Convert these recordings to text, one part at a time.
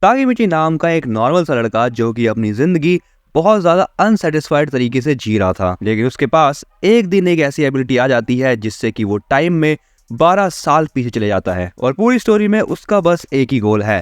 Takemichi नाम का एक नॉर्मल सा लड़का जो कि अपनी जिंदगी बहुत ज्यादा अनसेटिस्फाइड तरीके से जी रहा था, लेकिन उसके पास एक दिन एक ऐसी एबिलिटी आ जाती है जिससे कि वो टाइम में 12 साल पीछे चले जाता है और पूरी स्टोरी में उसका बस एक ही गोल है,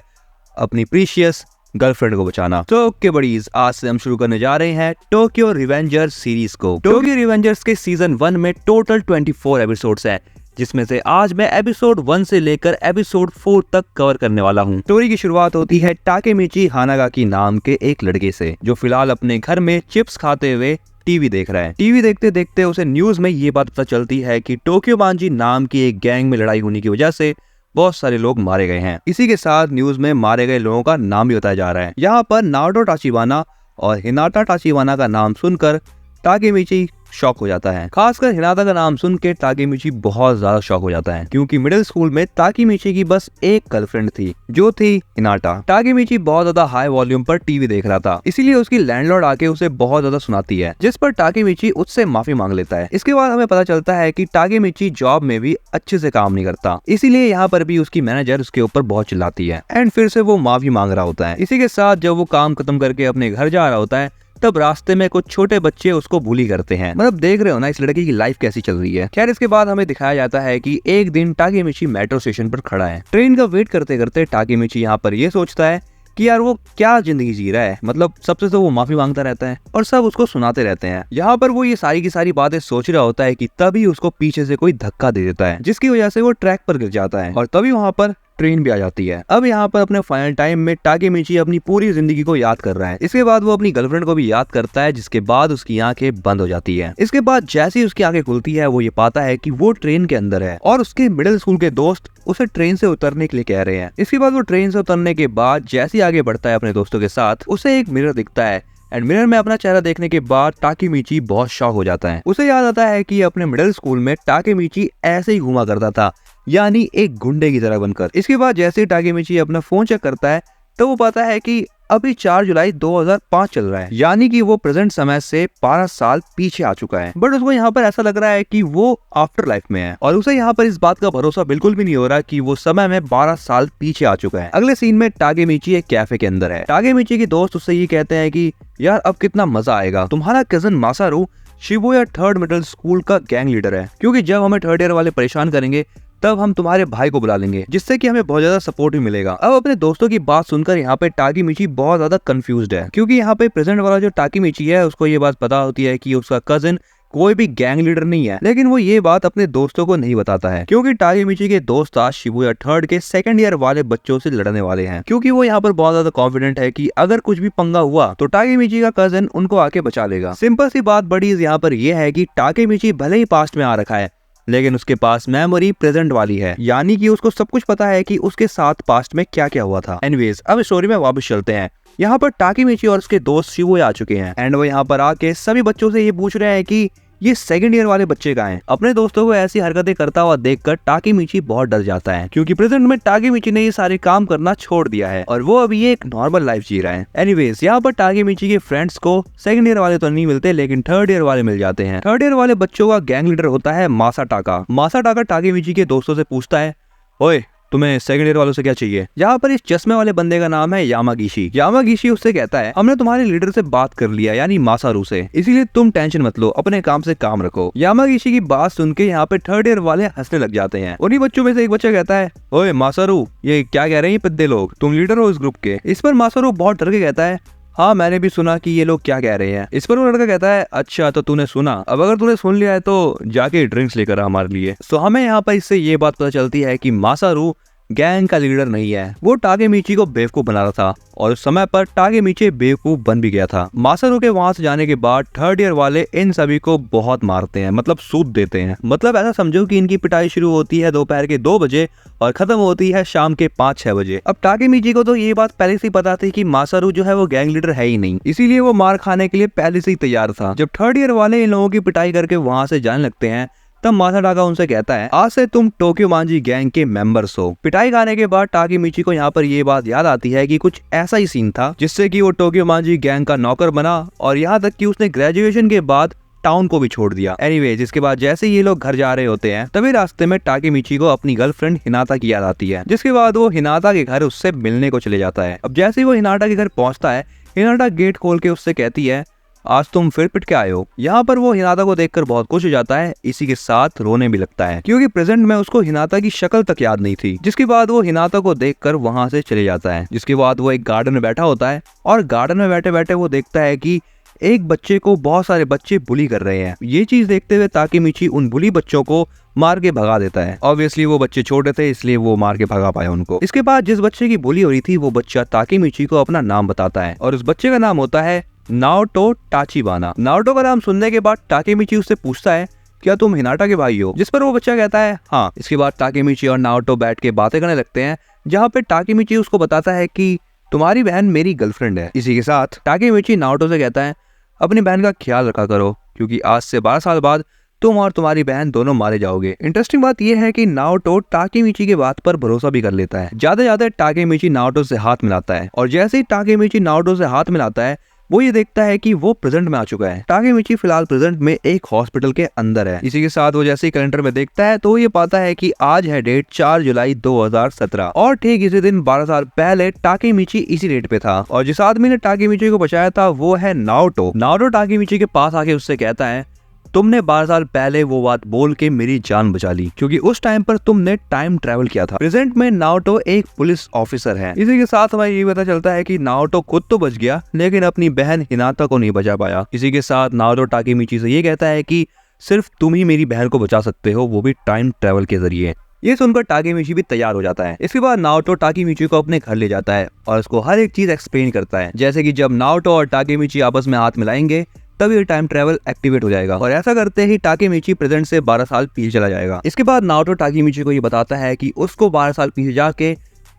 अपनी प्रीशियस गर्लफ्रेंड को बचाना। तो ओके बडीज, आज से हम शुरू करने जा रहे हैं टोक्यो रिवेंजर्स सीरीज को। टोक्यो रिवेंजर्स के सीजन 1 में टोटल 24 एपिसोड्स हैं, जिसमें से आज मैं एपिसोड 1 से लेकर एपिसोड 4 तक कवर करने वाला हूँ। स्टोरी की शुरुआत होती है ताकेमिची हानागाकी नाम के एक लड़के से, जो फिलहाल अपने घर में चिप्स खाते हुए टीवी देख रहा है। टीवी देखते देखते उसे न्यूज में ये बात पता चलती है कि टोक्यो मांजी नाम की एक गैंग में लड़ाई होने की वजह से बहुत सारे लोग मारे गए हैं। इसी के साथ न्यूज में मारे गए लोगों का नाम भी बताया जा रहा है। यहाँ पर नाओटो टाचिबाना और हिनाटा टाचिबाना का नाम सुनकर ताकेमिची शॉक हो जाता है। खासकर हिनाटा का नाम सुन के ताकेमिची बहुत ज्यादा शॉक हो जाता है, क्योंकि मिडिल स्कूल में ताकेमिची की बस एक गर्लफ्रेंड थी जो थी हिनाटा। ताकेमिची बहुत ज्यादा हाई वॉल्यूम पर टीवी देख रहा था, इसीलिए उसकी लैंडलॉर्ड आके उसे बहुत ज्यादा सुनाती है, जिस पर ताकेमिची उससे माफी मांग लेता है। इसके बाद हमें पता चलता है कि ताकेमिची जॉब में भी अच्छे से काम नहीं करता, इसीलिए यहाँ पर भी उसकी मैनेजर उसके ऊपर बहुत चिल्लाती है एंड फिर से वो माफी मांग रहा होता है। इसी के साथ जब वो काम खत्म करके अपने घर जा रहा होता है, तब रास्ते में कुछ छोटे बच्चे उसको बुली करते हैं। मतलब देख रहे हो ना इस लड़के की लाइफ कैसी चल रही है। खैर, इसके बाद हमें दिखाया जाता है कि एक दिन ताकेमिची मेट्रो स्टेशन पर खड़ा है। ट्रेन का वेट करते करते ताकेमिची यहाँ पर ये सोचता है कि यार वो क्या जिंदगी जी रहा है। मतलब सबसे तो वो माफी मांगता रहता है और सब उसको सुनाते रहते हैं। यहाँ पर वो ये सारी की सारी बातें सोच रहा होता है कि तभी उसको पीछे से कोई धक्का दे देता है, जिसकी वजह से वो ट्रैक पर गिर जाता है और तभी वहाँ पर ट्रेन भी आ जाती है। अब यहाँ पर अपने फाइनल टाइम में ताकेमिची अपनी पूरी जिंदगी को याद कर रहा है। इसके बाद वो अपनी गर्लफ्रेंड को भी याद करता है, जिसके बाद उसकी आंखें बंद हो जाती है। इसके बाद जैसे ही उसकी आंखें खुलती है, वो ये पाता है कि वो ट्रेन के अंदर है और उसके मिडिल स्कूल के दोस्त उसे ट्रेन से उतरने के लिए कह रहे हैं। इसके बाद वो ट्रेन से उतरने के बाद जैसे ही आगे बढ़ता है अपने दोस्तों के साथ, उसे एक मिरर दिखता है एंड मिरर में अपना चेहरा देखने के बाद ताकेमिची बहुत शॉक हो जाता है। उसे याद आता है कि अपने मिडिल स्कूल में ताकेमिची ऐसे ही घूमा करता था, यानी एक गुंडे की तरह बनकर। इसके बाद जैसे ही ताकेमिची अपना फोन चेक करता है, तो वो पाता है कि अभी 4 जुलाई 2005 चल रहा है, यानी कि वो प्रेजेंट समय से 12 साल पीछे आ चुका है। बट उसको यहाँ पर ऐसा लग रहा है कि वो आफ्टर लाइफ में है और उसे यहाँ पर इस बात का भरोसा बिल्कुल भी नहीं हो रहा कि वो समय में 12 साल पीछे आ चुका है। अगले सीन में ताकेमिची एक कैफे के अंदर है। ताकेमिची के दोस्त उससे ये कहते हैं कि यार अब कितना मजा आएगा, तुम्हारा cousin Masaru Shibuya 3rd middle school का गैंग लीडर है, क्योंकि जब हमें 3rd ईयर वाले परेशान करेंगे तब हम तुम्हारे भाई को बुला लेंगे, जिससे कि हमें बहुत ज्यादा सपोर्ट भी मिलेगा। अब अपने दोस्तों की बात सुनकर यहाँ पे ताकेमिची बहुत ज्यादा कंफ्यूज्ड है, क्योंकि यहाँ पे प्रेजेंट वाला जो ताकेमिची है उसको ये बात पता होती है कि उसका कजिन कोई भी गैंग लीडर नहीं है, लेकिन वो ये बात अपने दोस्तों को नहीं बताता है, क्योंकि ताकेमिची के दोस्त आज शिबुया 3rd के 2nd ईयर वाले बच्चों से लड़ने वाले हैं। क्योंकि वो यहाँ पर बहुत ज्यादा कॉन्फिडेंट है कि अगर कुछ भी पंगा हुआ तो ताकेमिची का कजिन उनको आके बचा लेगा। सिंपल सी बात बड़ीज यहाँ पर यह है कि ताकेमिची भले ही पास्ट में आ रखा है, लेकिन उसके पास मेमोरी प्रेजेंट वाली है, यानी कि उसको सब कुछ पता है कि उसके साथ पास्ट में क्या क्या हुआ था। एनीवेज, अब स्टोरी में वापस चलते हैं। यहाँ पर ताकेमिची और उसके दोस्त शिबुया आ चुके हैं एंड वो यहाँ पर आके सभी बच्चों से ये पूछ रहे हैं कि ये 2nd ईयर वाले बच्चे कहाँ हैं। अपने दोस्तों को ऐसी हरकतें करता हुआ देखकर ताकेमिची बहुत डर जाता है, क्योंकि प्रेजेंट में ताकेमिची ने ये सारे काम करना छोड़ दिया है और वो अभी एक नॉर्मल लाइफ जी रहा है। एनीवेज, यहाँ पर ताकेमिची के फ्रेंड्स को 2nd ईयर वाले तो नहीं मिलते, लेकिन 3rd ईयर वाले मिल जाते हैं। 3rd ईयर वाले बच्चों का गैंग लीडर होता है मासाटाका। मासाटाका ताकेमिची के दोस्तों से पूछता है, ओए तुम्हें 2nd ईयर वालों से क्या चाहिए। यहाँ पर इस चश्मे वाले बंदे का नाम है यामागिशी। यामागिशी उससे कहता है, हमने तुम्हारे लीडर से बात कर लिया, यानी मासारू से, इसीलिए तुम टेंशन मत लो, अपने काम से काम रखो। यामागिशी की बात सुन के यहाँ पे 3rd ईयर वाले हंसने लग जाते हैं। उन्हीं बच्चों में से एक बच्चा कहता है, ओए मासारू, ये क्या कह रहे हैं पिद्दे लोग, तुम लीडर हो इस ग्रुप के। इस पर मासारू बहुत डर के कहता है, हाँ मैंने भी सुना कि ये लोग क्या कह रहे हैं। इस पर वो लड़का कहता है, अच्छा तो तूने सुना, अब अगर तूने सुन लिया है तो जाके ड्रिंक्स लेकर आ हमारे लिए। तो हमें यहाँ पर इससे ये बात पता चलती है कि मासारू गैंग का लीडर नहीं है, वो ताकेमिची को बेवकूफ बना रहा था और उस समय पर ताकेमिची बेवकूफ बन भी गया था। मासारू के वहां से जाने के बाद 3rd ईयर वाले इन सभी को बहुत मारते हैं, मतलब सूद देते हैं। मतलब ऐसा समझो कि इनकी पिटाई शुरू होती है दोपहर के 2 बजे और खत्म होती है शाम के 5-6 बजे। अब ताकेमिची को तो ये बात पहले से ही पता थी कि मासारू जो है वो गैंग लीडर है ही नहीं, इसीलिए वो मार खाने के लिए पहले से ही तैयार था। जब 3rd ईयर वाले इन लोगों की पिटाई करके वहां से जाने लगते हैं, तब मासाटाका उनसे कहता है, आज से तुम टोक्यो मांजी गैंग के मेंबर्स हो। पिटाई खाने के बाद ताकेमिची को यहाँ पर ये बात याद आती है कि कुछ ऐसा ही सीन था जिससे कि वो टोक्यो मांजी गैंग का नौकर बना और यहाँ तक कि उसने ग्रेजुएशन के बाद टाउन को भी छोड़ दिया। एनीवेज, इसके बाद जैसे ये लोग घर जा रहे होते हैं तभी रास्ते में टाकेमिची को अपनी गर्लफ्रेंड हिनाता की याद आती है, जिसके बाद वो हिनाता के घर उससे मिलने को चले जाता है। अब जैसे ही वो हिनाता के घर पहुंचता है, हिनाता गेट खोल के उससे कहती है, आज तुम फिर पिट के आए हो। यहाँ पर वो हिनाता को देखकर बहुत खुश हो जाता है, इसी के साथ रोने भी लगता है क्योंकि प्रेजेंट में उसको हिनाता की शक्ल तक याद नहीं थी। जिसके बाद वो हिनाता को देखकर वहां से चले जाता है। जिसके बाद वो एक गार्डन में बैठा होता है और गार्डन में बैठे बैठे वो देखता है कि एक बच्चे को बहुत सारे बच्चे बुली कर रहे हैं। ये चीज देखते हुए ताकेमिची उन बुली बच्चों को मार के भगा देता है। ऑब्वियसली वो बच्चे छोटे थे इसलिए वो मार के भगा पाया उनको। इसके बाद जिस बच्चे की बुली हो रही थी वो बच्चा ताकेमिची को अपना नाम बताता है और उस बच्चे का नाम होता है नाओटो टाचिबाना। नाओटो का नाम सुनने के बाद टाकेमिची उससे पूछता है, क्या तुम हिनाटा के भाई हो? जिस पर वो बच्चा कहता है हाँ। इसके बाद टाकेमिची और नाओटो बैठ के बातें करने लगते हैं, जहाँ पे टाकेमिची उसको बताता है कि तुम्हारी बहन मेरी गर्लफ्रेंड है। इसी के साथ टाकेमिची नाओटो से कहता है, अपनी बहन का ख्याल रखा करो क्योंकि आज से 12 साल बाद तुम और तुम्हारी बहन दोनों मारे जाओगे। इंटरेस्टिंग बात यह है कि नाओटो टाकेमिची के बात पर भरोसा भी कर लेता है। ज्यादा टाकेमिची नाओटो से हाथ मिलाता है और जैसे ही टाकेमिची नाओटो से हाथ मिलाता है वो ये देखता है कि वो प्रेजेंट में आ चुका है। टाकेमिची फिलहाल प्रेजेंट में एक हॉस्पिटल के अंदर है। इसी के साथ वो जैसे ही कैलेंडर में देखता है तो ये पाता है कि आज है डेट 4 जुलाई 2017 और ठीक इसी दिन 12 साल पहले टाकेमिची इसी डेट पे था और जिस आदमी ने टाकेमिची को बचाया था वो है नाओटो। नाओटो टाकेमिची के पास आके उससे कहता है, तुमने 12 साल पहले वो बात बोल के मेरी जान बचा ली क्योंकि उस टाइम पर तुमने टाइम ट्रेवल किया था। प्रेजेंट में नाओटो एक पुलिस ऑफिसर है। इसी के साथ हमें ये पता चलता है कि नाओटो खुद तो बच गया लेकिन अपनी बहन हिनाता को नहीं बचा पाया। इसी के साथ नाओटो टाकेमिची से ये कहता है कि सिर्फ तुम ही मेरी बहन को बचा सकते हो, वो भी टाइम ट्रेवल के जरिए। ये सुनकर टाकेमिची भी तैयार हो जाता है। इसके बाद नाओटो टाकेमिची को अपने घर ले जाता है और उसको हर एक चीज एक्सप्लेन करता है, जैसे कि जब नाओटो और टाकेमिची आपस में हाथ मिलाएंगे तब ये टाइम ट्रेवल एक्टिवेट हो जाएगा और ऐसा करते ही टाकेमिची प्रेजेंट से 12 साल पीछे चला जाएगा। इसके बाद नाओटो टाकेमिची को ये बताता है कि उसको 12 साल पीछे जाके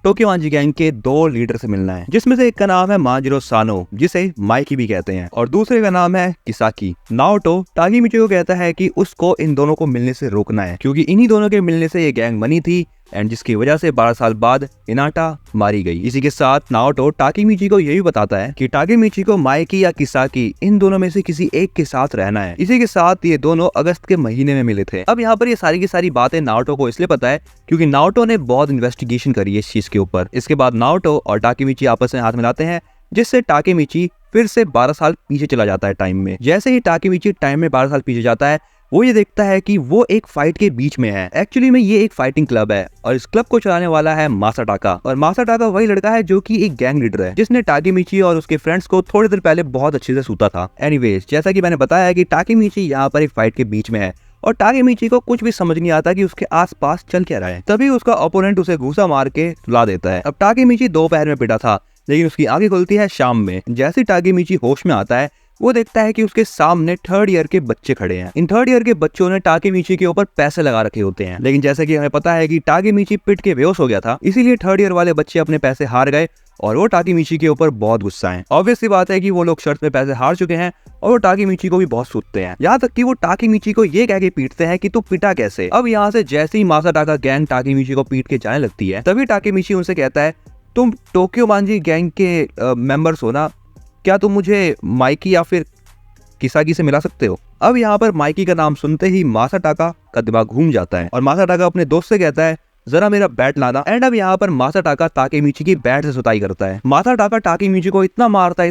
टोक्योमांजी गैंग के 2 लीडर से मिलना है, जिसमें से एक का नाम है माजिरो सानो जिसे माइकी भी कहते हैं और दूसरे का नाम है किसाकी। नाओटो टाकेमिची को कहता है कि उसको इन दोनों को मिलने से रोकना है क्योंकि इन्हीं दोनों के मिलने से ये गैंग बनी थी एंड जिसकी वजह से 12 साल बाद हिनाटा मारी गई। इसी के साथ नाओटो टाकेमिची को यही बताता है कि टाकेमिची को माइकी या किसाकी इन दोनों में से किसी एक के साथ रहना है। इसी के साथ ये दोनों अगस्त के महीने में मिले थे। अब यहाँ पर ये सारी की सारी बातें नाओटो को इसलिए पता है क्योंकि नाओटो ने बहुत इन्वेस्टिगेशन करी है इस चीज के ऊपर। इसके बाद नाओटो और टाकेमिची आपस में हाथ मिलाते हैं जिससे टाकेमिची फिर से 12 साल पीछे चला जाता है टाइम में। जैसे ही टाकेमिची टाइम में 12 साल पीछे जाता है वो ये देखता है कि वो एक फाइट के बीच में है। एक्चुअली में ये एक फाइटिंग क्लब है और इस क्लब को चलाने वाला है मासाटाका और मासाटाका वही लड़का है जो कि एक गैंग लीडर है जिसने टाकेमिची और उसके फ्रेंड्स को थोड़ी देर पहले बहुत अच्छे से सूता था। एनीवेज, जैसा कि मैंने बताया कि टाकेमिची यहाँ पर एक फाइट के बीच में है और टाकेमिची को कुछ भी समझ नहीं आता कि उसके आसपास चल क्या रहा है। तभी उसका ओपोनेंट उसे घूसा मार के सुला देता है। अब टाकेमिची दोपहर में पिटा था लेकिन उसकी आंखें खुलती है शाम में। जैसे टाकेमिची होश में आता है वो देखता है कि उसके सामने 3rd ईयर के बच्चे खड़े हैं। इन 3rd ईयर के बच्चों ने टाकेमिची के ऊपर पैसे लगा रखे होते हैं, लेकिन जैसे कि हमें पता है कि टाकेमिची पिट के बेहोश हो गया था, इसीलिए 3rd ईयर वाले बच्चे अपने पैसे हार गए और वो टाकेमिची के ऊपर बहुत गुस्सा है। ऑब्वियसली बात है कि वो लोग शर्त में पैसे हार चुके हैं और वो टाकेमिची को भी बहुत सूतते हैं, यहाँ तक कि वो टाकेमिची को ये कह के पीटते हैं कि तू पिटा कैसे। अब यहाँ से जैसे ही मासाटाका गैंग टाकेमिची को पीट के जाने लगती है तभी टाकेमिची उनसे कहता है, तुम टोक्योमांजी गैंग के मेंबर्स हो ना, क्या तुम मुझे माइकी या फिर किसाकी से मिला सकते हो? अब यहाँ पर माइकी का नाम सुनते ही मासाटाका का दिमाग घूम जाता है और मासाटाका अपने दोस्त से कहता है, जरा मेरा बैट लाना। एंड अब यहाँ पर मासाटाका टाकेमिची की बैट से सुताई करता है। मासाटाका टाकेमिची को इतना मारता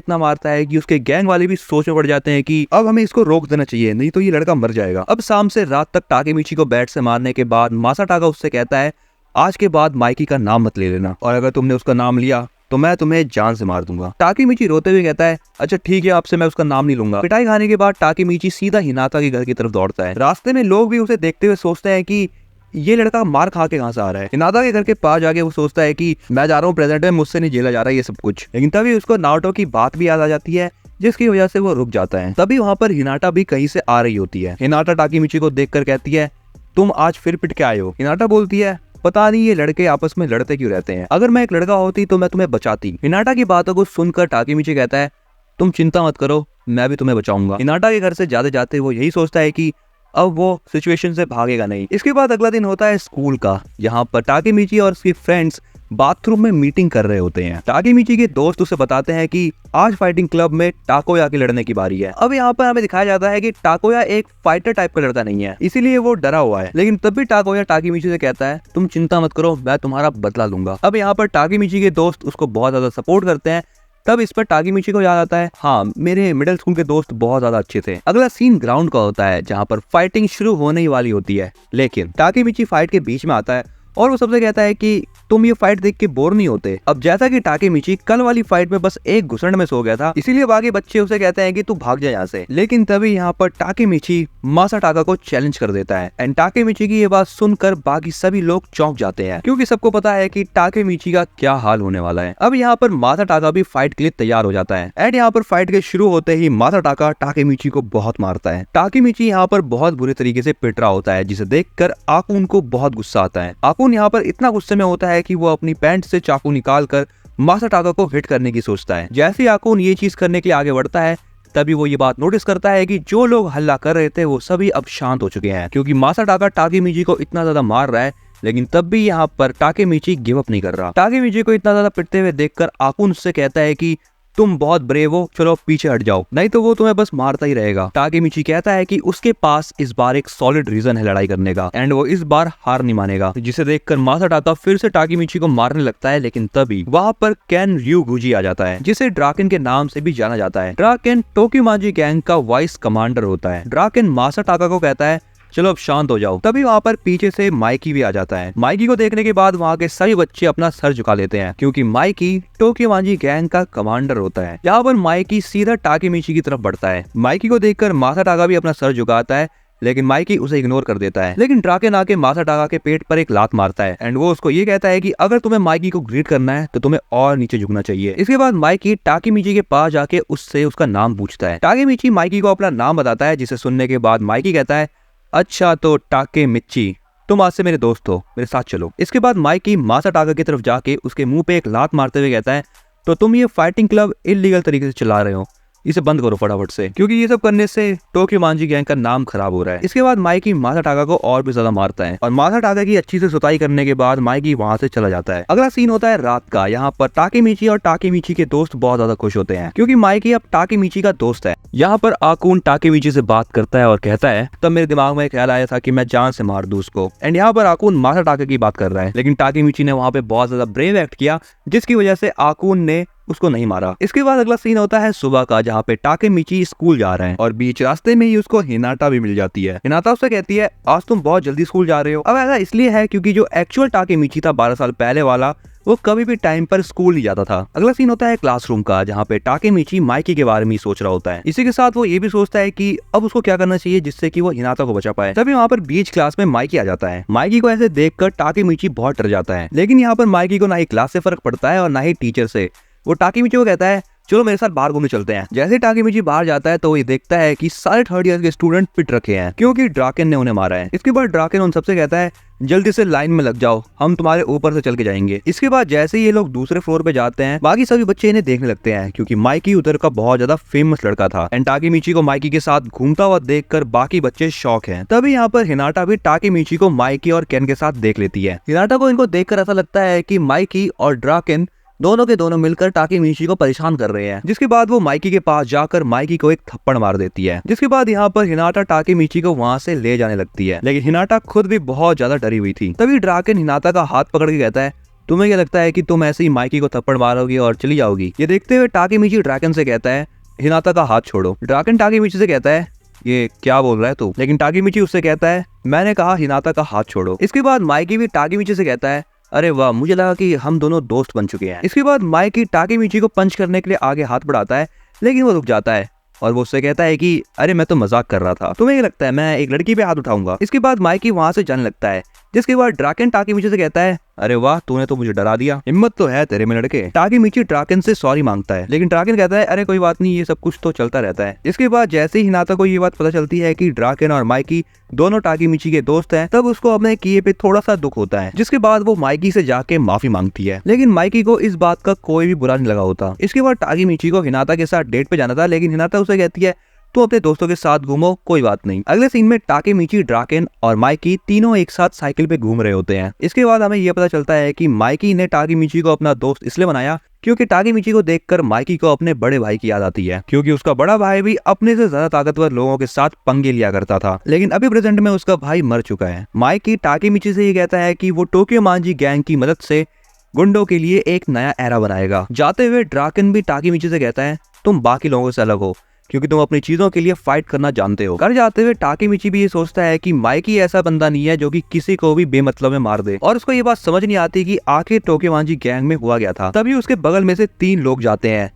है कि उसके गैंग वाले भी सोच में पड़ जाते हैं कि अब हमें इसको रोक देना चाहिए, नहीं तो ये लड़का मर जाएगा। अब शाम से रात तक टाकेमिची को बैट से मारने के बाद मासाटाका उससे कहता है, आज के बाद माइकी का नाम मत ले लेना और अगर तुमने उसका नाम लिया तो मैं तुम्हें जान से मार दूंगा। टाकेमिची रोते हुए कहता है, अच्छा ठीक है, आपसे मैं उसका नाम नहीं लूंगा। पिटाई खाने के बाद टाकेमिची सीधा हिनाता के घर की तरफ दौड़ता है। रास्ते में लोग भी उसे देखते हुए सोचते हैं कि ये लड़का मार खा के कहाँ से आ रहा है। हिनाता के घर के पास जाके वो सोचता है कि मैं जा रहा हूँ, प्रेजेंट में मुझसे नहीं झेला जा रहा है ये सब कुछ। लेकिन तभी उसको नाओटो की बात भी याद आ जाती है जिसकी वजह से वो रुक जाता है। तभी वहाँ पर हिनाटा भी कहीं से आ रही होती है। हिनाटा टाकेमिची को देखकर कहती है, तुम आज फिर पिट के आए हो। हिनाटा बोलती है, पता नहीं ये लड़के आपस में लड़ते क्यों रहते हैं, अगर मैं एक लड़का होती तो मैं तुम्हें बचाती। हिनाटा की बातों को सुनकर टाकेमिची कहता है, तुम चिंता मत करो, मैं भी तुम्हें बचाऊंगा। हिनाटा के घर से जाते जाते वो यही सोचता है कि अब वो सिचुएशन से भागेगा नहीं। इसके बाद अगला दिन होता है स्कूल का, यहाँ पर टाकेमिची और उसके फ्रेंड्स बाथरूम में मीटिंग कर रहे होते हैं। टाकीमिची के दोस्त उसे बताते हैं कि आज फाइटिंग क्लब में टाकोया के लड़ने की बारी है। अब यहाँ पर हमें दिखाया जाता है कि टाकोया एक फाइटर टाइप का लड़का नहीं है, इसीलिए वो डरा हुआ है। लेकिन तब भी टाकोया टाकीमिची से कहता है तुम चिंता मत करो, मैं तुम्हारा बदला लूंगा। अब यहाँ पर टाकीमिची के दोस्त उसको बहुत ज्यादा सपोर्ट करते हैं। तब इस पर टाकीमिची को याद आता है, हाँ मेरे मिडिल स्कूल के दोस्त बहुत ज्यादा अच्छे थे। अगला सीन ग्राउंड का होता है जहाँ पर फाइटिंग शुरू होने ही वाली होती है, लेकिन टाकीमिची फाइट के बीच में आता है और वो सबसे कहता है कि तुम ये फाइट देख के बोर नहीं होते। अब जैसा कि टाकीमिची कल वाली फाइट में बस एक घुसड़ में सो गया था, इसीलिए बाकी बच्चे उसे कहते हैं कि तू भाग जा यहाँ से। लेकिन तभी यहाँ पर टाकीमिची मासाटाका को चैलेंज कर देता है एंड टाकीमिची की ये बात सुनकर बाकी सभी लोग चौंक जाते हैं, क्योंकि सबको पता है कि टाकीमिची का क्या हाल होने वाला है। अब यहाँ पर मासाटाका भी फाइट के लिए तैयार हो जाता है एंड यहाँ पर फाइट के शुरू होते ही मासाटाका टाकीमिची को बहुत मारता है। टाकीमिची यहाँ पर बहुत बुरे तरीके से पिट रहा होता है, जिसे देखकर आकुन को बहुत गुस्सा आता है। आकुन यहाँ पर इतना गुस्से में होता है कि वो अपनी पैंट से चाकू निकालकर मासाटाका को हिट करने की सोचता है। जैसे ही आकुन ये चीज करने के लिए आगे बढ़ता है, तभी वो ये बात नोटिस करता है कि जो लोग हल्ला कर रहे थे वो सभी अब शांत हो चुके हैं, क्योंकि मासाटाका टाकीमिची को इतना ज्यादा मार रहा है। लेकिन तब भी यहाँ पर टाकीमिची गिव अप नहीं कर रहा। टाकीमिची को इतना ज्यादा पिटते हुए देखकर आकुन उससे कहता है कि तुम बहुत ब्रेव हो, चलो पीछे हट जाओ, नहीं तो वो तुम्हें बस मारता ही रहेगा। टाकीमिची कहता है कि उसके पास इस बार एक सॉलिड रीजन है लड़ाई करने का एंड वो इस बार हार नहीं मानेगा, जिसे देखकर मासाटाका फिर से टाकीमिची को मारने लगता है। लेकिन तभी वहाँ पर केन ryuguchi आ जाता है, जिसे ड्राकेन के नाम से भी जाना जाता है। ड्राकेन टोक्योमाजी गैंग का वाइस कमांडर होता है। ड्राकेन मासाटाका को कहता है चलो अब शांत हो जाओ। तभी वहाँ पर पीछे से माइकी भी आ जाता है। माइकी को देखने के बाद वहाँ के सभी बच्चे अपना सर झुका लेते हैं, क्योंकि माइकी टोक्योमाजी गैंग का कमांडर होता है। यहाँ पर माइकी सीधा टाकीमिची की तरफ बढ़ता है। माइकी को देखकर मासाटाका भी अपना सर झुकाता है, लेकिन माइकी उसे इग्नोर कर देता है। लेकिन ड्राकेन आके मासाटाका के पेट पर एक लात मारता है एंड वो उसको ये कहता है कि अगर तुम्हें माइकी को ग्रीट करना है तो तुम्हें और नीचे झुकना चाहिए। इसके बाद माइकी टाकीमिची के पास जाके उससे उसका नाम पूछता है। टाकीमिची माइकी को अपना नाम बताता है, जिसे सुनने के बाद माइकी कहता है अच्छा तो टाकेमिची, तुम आज से मेरे दोस्त हो, मेरे साथ चलो। इसके बाद माइकी मासाटाका की तरफ जाके उसके मुंह पे एक लात मारते हुए कहता है तो तुम ये फाइटिंग क्लब इलीगल तरीके से चला रहे हो, इसे बंद करो फटाफट से, क्योंकि ये सब करने से टोक्योमाजी गैंग का नाम खराब हो रहा है। इसके बाद माइकी मासाटाका को और भी ज्यादा मारता है और मासाटाका की अच्छी से सुताई करने के बाद माइकी वहाँ से चला जाता है। अगला सीन होता है रात का। यहाँ पर टाकीमिची और टाकीमिची के दोस्त बहुत ज्यादा खुश होते हैं, क्योंकि माइकी अब टाकीमिची का दोस्त है। यहाँ पर आकुन टाकीमिची से बात करता है और कहता है तब मेरे दिमाग में ख्याल आया था कि मैं जान से मार दूं उसको। एंड यहाँ पर आकुन मासाटाका की बात कर रहा है, लेकिन टाकीमिची ने वहाँ पे बहुत ज्यादा ब्रेव एक्ट किया, जिसकी वजह से आकुन ने उसको नहीं मारा। इसके बाद अगला सीन होता है सुबह का, जहाँ पे टाकेमिची स्कूल जा रहे हैं और बीच रास्ते में ही उसको हिनाटा भी मिल जाती है। हिनाटा उससे कहती है आज तुम बहुत जल्दी स्कूल जा रहे हो। अब ऐसा इसलिए है क्योंकि जो एक्चुअल टाकेमिची था 12 साल पहले वाला, वो कभी भी टाइम पर स्कूल नहीं जाता था। अगला सीन होता है क्लासरूम का, जहाँ पे टाकेमिची माइकी के बारे में सोच रहा होता है। इसी के साथ वो ये भी सोचता है कि अब उसको क्या करना चाहिए जिससे कि वो हिनाटा को बचा पाए। तभी वहाँ पर बीच क्लास में माइकी आ जाता है। माइकी को ऐसे देखकर टाकेमिची बहुत डर जाता है, लेकिन यहाँ पर माइकी को ना ही क्लास से फर्क पड़ता है और ना ही टीचर से। वो टाकीमिची को कहता है चलो मेरे साथ बाहर घूमने चलते हैं। जैसे टाकीमिची बाहर जाता है तो ये देखता है कि सारे थर्ड ईयर के स्टूडेंट पिट रखे हैं, क्योंकि ड्राकेन ने उन्हें मारा है। इसके बाद ड्राकेन उन सबसे कहता है जल्दी से लाइन में लग जाओ, हम तुम्हारे ऊपर से चल के जाएंगे। इसके बाद जैसे ही ये लोग दूसरे फ्लोर पे जाते हैं, बाकी सभी बच्चे इन्हें देखने लगते हैं, क्योंकि माइकी उधर का बहुत ज्यादा फेमस लड़का था। एंड टाकीमिची को माइकी के साथ घूमता हुआ देखकर बाकी बच्चे शॉक हैं। तभी यहाँ पर हिनाटा भी टाकीमिची को माइकी और केन के साथ देख लेती है। हिनाटा को इनको देखकर ऐसा लगता है कि माइकी और ड्राकेन दोनों के दोनों मिलकर टाकीमिची को परेशान कर रहे हैं, जिसके बाद वो माइकी के पास जाकर माइकी को एक थप्पड़ मार देती है। जिसके बाद यहाँ पर हिनाटा टाकीमिची को वहाँ से ले जाने लगती है, लेकिन हिनाटा खुद भी बहुत ज्यादा डरी हुई थी। तभी ड्राकेन हिनाटा का हाथ पकड़ के कहता है तुम्हें क्या लगता है कि तुम ऐसे ही माइकी को थप्पड़ मारोगी और चली जाओगी? ये देखते हुए टाकीमिची ड्राकेन से कहता है हिनाटा का हाथ छोड़ो। ड्राकेन टाकीमिची से कहता है ये क्या बोल रहा है तू? लेकिन टाकीमिची उससे कहता है मैंने कहा हिनाटा का हाथ छोड़ो। इसके बाद माइकी भी टाकीमिची से कहता है अरे वाह, मुझे लगा कि हम दोनों दोस्त बन चुके हैं। इसके बाद माइकी टाकीमिची को पंच करने के लिए आगे हाथ बढ़ाता है, लेकिन वो रुक जाता है और वो उससे कहता है कि अरे मैं तो मजाक कर रहा था, तुम्हें क्या लगता है मैं एक लड़की पे हाथ उठाऊंगा? इसके बाद माइकी वहां से जाने लगता है, जिसके बाद ड्राकेन टाकीमिची से कहता है अरे वाह, तूने तो मुझे डरा दिया, हिम्मत तो है तेरे में लड़के। टाकीमिची ड्राकेन से सॉरी मांगता है, लेकिन ड्राकेन कहता है अरे कोई बात नहीं, ये सब कुछ तो चलता रहता है। इसके बाद जैसे ही हिनाटा को ये बात पता चलती है कि ड्राकेन और माइकी दोनों टाकीमिची के दोस्त हैं, तब उसको अपने किए पे थोड़ा सा दुख होता है। जिसके बाद वो माइकी से जाके माफी मांगती है, लेकिन माइकी को इस बात का कोई भी बुरा नहीं लगा होता। इसके बाद टाकीमिची को हिनाटा के साथ डेट पे जाना था, लेकिन हिनाटा उसे कहती है तो अपने दोस्तों के साथ घूमो, कोई बात नहीं। अगले सीन में टाकेमिची, ड्राकेन और माइकी तीनों एक साथ साइकिल पे घूम रहे होते हैं। इसके बाद हमें यह पता चलता है कि माइकी ने टाकेमिची को अपना दोस्त इसलिए बनाया क्योंकि टाकेमिची को देखकर माइकी को अपने बड़े भाई की याद आती है, क्योंकि उसका बड़ा भाई भी अपने से ज्यादा ताकतवर लोगों के साथ पंगे लिया करता था, लेकिन अभी प्रेजेंट में उसका भाई मर चुका है। माइकी टाकेमिची से ये कहता है कि वो टोक्यो मांजी गैंग की मदद से गुंडों के लिए एक नया एरा बनाएगा। जाते हुए ड्राकेन भी टाकेमिची से कहता है तुम बाकी लोगों से अलग हो क्योंकि तुम अपनी चीजों के लिए फाइट करना जानते हो। घर जाते हुए टाकेमिची भी ये सोचता है कि माइकी ऐसा बंदा नहीं है जो कि किसी को भी बेमतलब में मार दे, और उसको ये बात समझ नहीं आती कि आखिर टोक्यो मांजी गैंग में हुआ गया था। तभी उसके बगल में से 3 लोग जाते हैं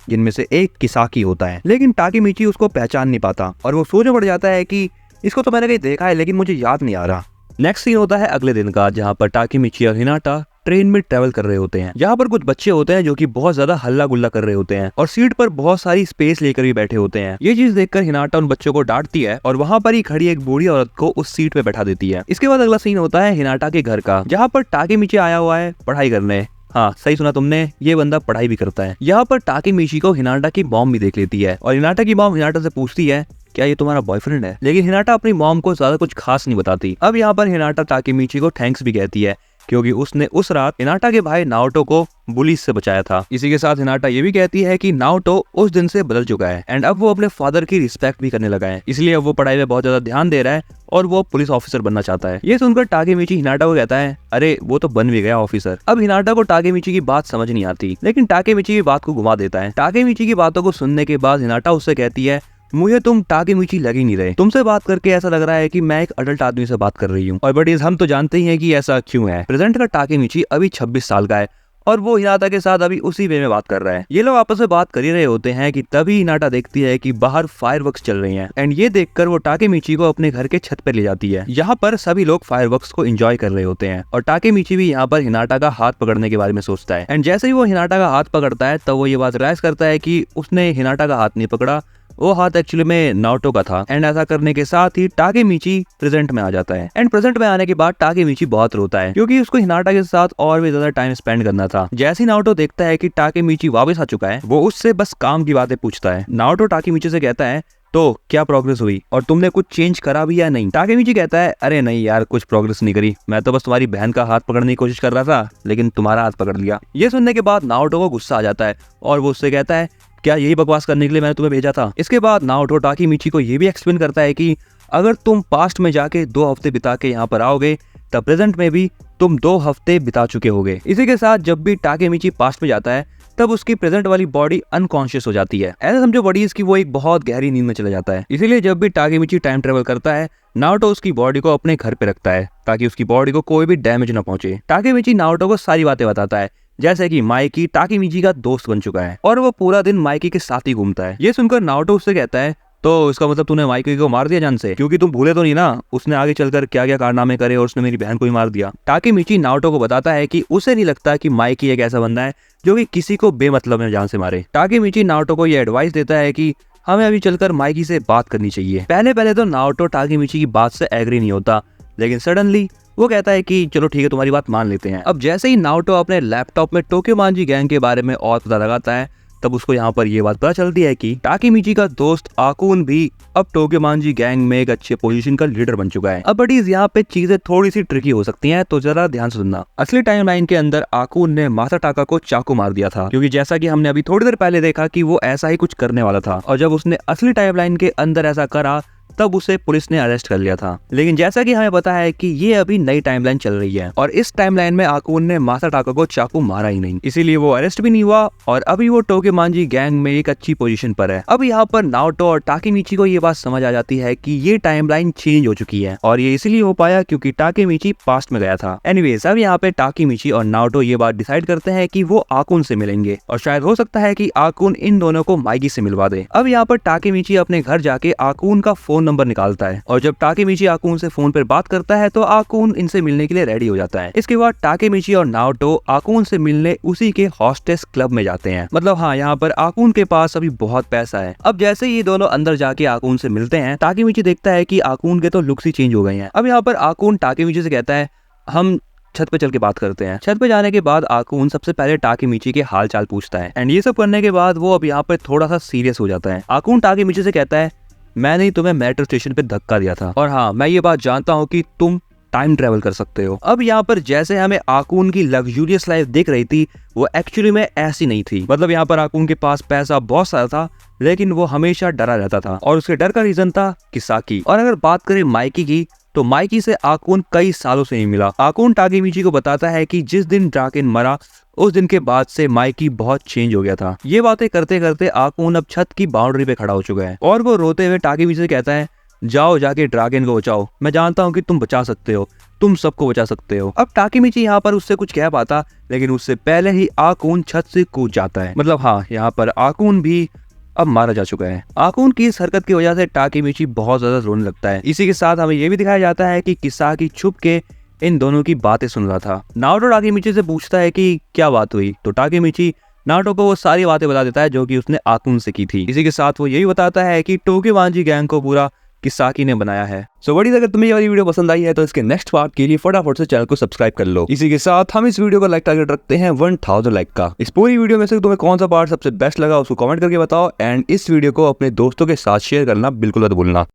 जिनमें से एक किसाकी होता है, लेकिन टाकेमिची उसको पहचान नहीं पाता और वो सोच में पड़ जाता है कि इसको तो मैंने कहीं देखा है लेकिन मुझे याद नहीं आ रहा। नेक्स्ट सीन होता है अगले दिन का, जहाँ पर टाकेमिची और हिनाटा ट्रेन में ट्रेवल कर रहे होते हैं। यहाँ पर कुछ बच्चे होते हैं जो कि बहुत ज्यादा हल्ला गुल्ला कर रहे होते हैं और सीट पर बहुत सारी स्पेस लेकर भी बैठे होते हैं। ये चीज देखकर हिनाटा उन बच्चों को डांटती है और वहाँ पर ही खड़ी एक बूढ़ी औरत को उस सीट पे बैठा देती है। इसके बाद अगला सीन होता है हिनाटा के घर का, जहाँ पर टाकेमिची आया हुआ है पढ़ाई करने। हाँ, सही सुना तुमने, ये बंदा पढ़ाई भी करता है। यहाँ पर टाकेमिची को हिनाटा की मॉम भी देख लेती है और हिनाटा की मॉम हिनाटा से पूछती है क्या ये तुम्हारा बॉयफ्रेंड है, लेकिन हिनाटा अपनी मॉम को ज्यादा कुछ खास नहीं बताती। अब यहाँ पर हिनाटा टाकेमिची को थैंक्स भी कहती है क्योंकि उसने उस रात हिनाटा के भाई नाओटो को बुली से बचाया था। इसी के साथ हिनाटा ये भी कहती है कि नाओटो उस दिन से बदल चुका है एंड अब वो अपने फादर की रिस्पेक्ट भी करने लगा है, इसलिए अब वो पढ़ाई में बहुत ज्यादा ध्यान दे रहा है और वो पुलिस ऑफिसर बनना चाहता है। ये सुनकर टाकेमिची हिनाटा को कहता है अरे वो तो बन भी गया ऑफिसर। अब हिनाटा को टाकेमिची की बात समझ नहीं आती, लेकिन टाकेमिची की बात को घुमा देता है। टाकेमिची की बातों को सुनने के बाद हिनाटा उससे कहती है मुझे तुम टाकेमिची लग ही नहीं रहे, तुमसे बात करके ऐसा लग रहा है कि मैं एक अडल्ट आदमी से बात कर रही हूँ। और बडीज हम तो जानते ही हैं कि ऐसा क्यों है। प्रेजेंट का टाकेमिची अभी 26 साल का है और वो हिनाटा के साथ अभी उसी वे में बात कर रहा है। ये लोग आपस में बात कर ही रहे होते हैं कि तभी हिनाटा देखती है कि बाहर फायरवर्क्स चल रही हैं एंड ये देखकर वो टाकेमिची को अपने घर के छत पर ले जाती है। यहाँ पर सभी लोग फायरवर्क्स को एंजॉय कर रहे होते हैं और टाकेमिची भी यहाँ पर हिनाटा का हाथ पकड़ने के बारे में सोचता है एंड जैसे ही वो हिनाटा का हाथ पकड़ता है तब वो ये बात रियलाइज करता है कि उसने हिनाटा का हाथ नहीं पकड़ा, वो हाथ एक्चुअली में नाओटो का था। एंड ऐसा करने के साथ ही टाकेमिची प्रेजेंट में आ जाता है एंड प्रेजेंट में आने के बाद टाकेमिची बहुत रोता है क्योंकि उसको हिनाटा के साथ और भी ज्यादा टाइम स्पेंड करना था। जैसे ही नाओटो देखता है कि टाकेमिची वापस आ चुका है, वो उससे बस काम की बातें पूछता है। नाओटो टाकेमिची से कहता है तो क्या प्रोग्रेस हुई और तुमने कुछ चेंज करा भी या नहीं। टाकेमिची कहता है अरे नहीं यार, कुछ प्रोग्रेस नहीं करी, मैं तो बस तुम्हारी बहन का हाथ पकड़ने की कोशिश कर रहा था लेकिन तुम्हारा हाथ पकड़ लिया। ये सुनने के बाद नाओटो को गुस्सा आ जाता है और वो उससे कहता है क्या यही बकवास करने के लिए मैंने तुम्हें भेजा था। इसके बाद नाओटो टाकेमिची को ये भी एक्सप्लेन करता है कि अगर तुम पास्ट में जाके 2 हफ्ते बिता के यहाँ पर आओगे तब प्रेजेंट में भी तुम 2 हफ्ते बिता चुके होगे। इसी के साथ जब भी टाकेमिची पास्ट में जाता है तब उसकी प्रेजेंट वाली बॉडी अनकॉन्शियस हो जाती है। ऐसा समझो बॉडी इसकी वो एक बहुत गहरी नींद में चला जाता है। इसीलिए जब भी टाकेमिची टाइम ट्रेवल करता है नाओटो उसकी बॉडी को अपने घर पे रखता है ताकि उसकी बॉडी को कोई भी डैमेज न पहुंचे। टाकेमिची नाओटो को सारी बातें बताता है जैसे कि माइकी टाकेमिची का दोस्त बन चुका है और वो पूरा दिन माइकी के साथ ही घूमता है। ये सुनकर नाओटो उससे कहता है तो इसका मतलब तूने माइकी को मार दिया जान से, क्योंकि तुम भूले तो नहीं ना उसने आगे चलकर क्या क्या कारनामे करे और उसने मेरी बहन को ही मार दिया। टाकेमिची नाओटो को बताता है कि उसे नहीं लगता कि माइकी एक ऐसा बंदा है जो कि किसी को बेमतलब में जान से मारे। टाकेमिची नाओटो को ये एडवाइस देता है कि हमें अभी चलकर माइकी से बात करनी चाहिए। पहले तो नाओटो टाकेमिची की बात से एग्री नहीं होता, लेकिन सडनली वो कहता है कि चलो ठीक है तुम्हारी बात मान लेते हैं। अब जैसे ही नाओटो अपने लैपटॉप में टोक्यो मांजी गैंग के बारे में और पता लगाता है तब उसको यहाँ पर ये बात पता चलती है कि टाकेमिची का दोस्त आकुन भी अब टोक्यो मांजी गैंग में एक अच्छे पोजीशन का लीडर बन चुका है। अब बडीज यहाँ पे चीजें थोड़ी सी ट्रिकी हो सकती हैं, तो जरा ध्यान से सुनना। असली टाइमलाइन के अंदर आकुन ने मासाटाका को चाकू मार दिया था, क्योंकि जैसा कि हमने अभी थोड़ी देर पहले देखा कि वो ऐसा ही कुछ करने वाला था और जब उसने असली टाइमलाइन के अंदर ऐसा करा तब उसे पुलिस ने अरेस्ट कर लिया था। लेकिन जैसा कि हमें पता है कि ये अभी नई टाइमलाइन चल रही है और इस टाइमलाइन में आकुन ने मासाटाका को चाकू मारा ही नहीं, इसीलिए वो अरेस्ट भी नहीं हुआ और अभी वो टोक्यो मांजी गैंग में एक अच्छी पोजीशन पर है। अब यहाँ पर नाओटो और टाकेमिची को ये बात समझ आ जाती है कि ये टाइमलाइन चेंज हो चुकी है और ये इसलिए हो पाया क्योंकि टाकेमिची पास्ट में गया था। एनीवेज अब यहाँ पे टाकेमिची और नाओटो ये बात डिसाइड करते हैं कि वो आकुन से मिलेंगे और शायद हो सकता है कि आकुन इन दोनों को माइकी से मिलवा दे। अब यहाँ पर टाकेमिची अपने घर जाके आकुन का फोन नंबर निकालता है और जब टाकेमिची आकुन से फोन पर बात करता है तो आकुन इनसे मिलने के लिए रेडी हो जाता है। इसके बाद टाकेमिची और नाओटो आकुन से मिलने उसी के हॉस्टेस क्लब में जाते हैं। मतलब हाँ, यहाँ पर आकुन के पास अभी बहुत पैसा है। अब जैसे ये दोनों अंदर जाके आकुन से मिलते हैं, टाकेमिची देखता है कि आकुन के तो लुक्स ही चेंज हो गए हैं। अब यहाँ पर आकुन टाकेमिची से कहता है हम छत पे चल के बात करते हैं। छत पे जाने के बाद आकुन सबसे पहले टाकेमिची के हाल चाल पूछता है एंड ये सब करने के बाद वो अब यहाँ पे थोड़ा सा सीरियस हो जाता है। आकुन टाकेमिची से कहता है मैंने ही तुम्हें मेट्रो स्टेशन पे धक्का दिया था, और हाँ, मैं ये बात जानता हूँ कि तुम टाइम ट्रेवल कर सकते हो। अब यहाँ पर जैसे हमें आकुन की लग्जूरियस लाइफ दिख रही थी, वो एक्चुअली में ऐसी नहीं थी। मतलब यहाँ पर आकुन के पास पैसा बहुत सारा था, लेकिन वो हमेशा डरा रहता था, और उसके डर का रीजन था किसाकी। और अगर बात करें माइकी की, तो माइकी से आकुन कई सालों से नहीं मिला। आकुन टाकेमिची को बताता है कि जिस दिन ड्राकेन मरा, उस दिन के बाद से माइकी बहुत चेंज हो गया था। ये बातें करते करते आकुन अब छत की बाउंड्री पे खड़ा हो चुका है, और वो रोते हुए टाकेमिची से कहता है, जाओ जाके ड्रैगन को बचाओ, मैं जानता हूँ कि तुम बचा सकते हो, तुम सबको बचा सकते हो। अब टाकेमिची यहाँ पर उससे कुछ कह पाता, लेकिन उससे पहले ही आकुन छत से कूद जाता है। मतलब हाँ, यहाँ पर आकुन भी अब मारा जा चुका है। आकुन की इस हरकत की वजह से टाकेमिची बहुत ज्यादा रोने लगता है। इसी के साथ हमें यह भी दिखाया जाता है कि किसाकी छुप के इन दोनों की बातें सुन रहा था। नारुतो टाकेमिची से पूछता है कि क्या बात हुई, तो टाकेमिची नारुतो को वो सारी बातें बता देता है जो कि उसने आकुन से की थी। इसी के साथ वो यही बताता है कि टोकेवांजी गैंग को पूरा किसाकी ने बनाया है। सो बड़ी, अगर तुम्हें ये वाली वीडियो पसंद आई है तो इसके नेक्स्ट पार्ट के लिए फटाफट से चैनल को सब्सक्राइब कर लो। इसी के साथ हम इस वीडियो का लाइक टारगेट रखते हैं 1000 लाइक का। इस पूरी वीडियो में से तुम्हें कौन सा पार्ट सबसे बेस्ट लगा उसको कमेंट करके बताओ, एंड इस वीडियो को अपने दोस्तों के साथ शेयर करना बिल्कुल मत भूलना।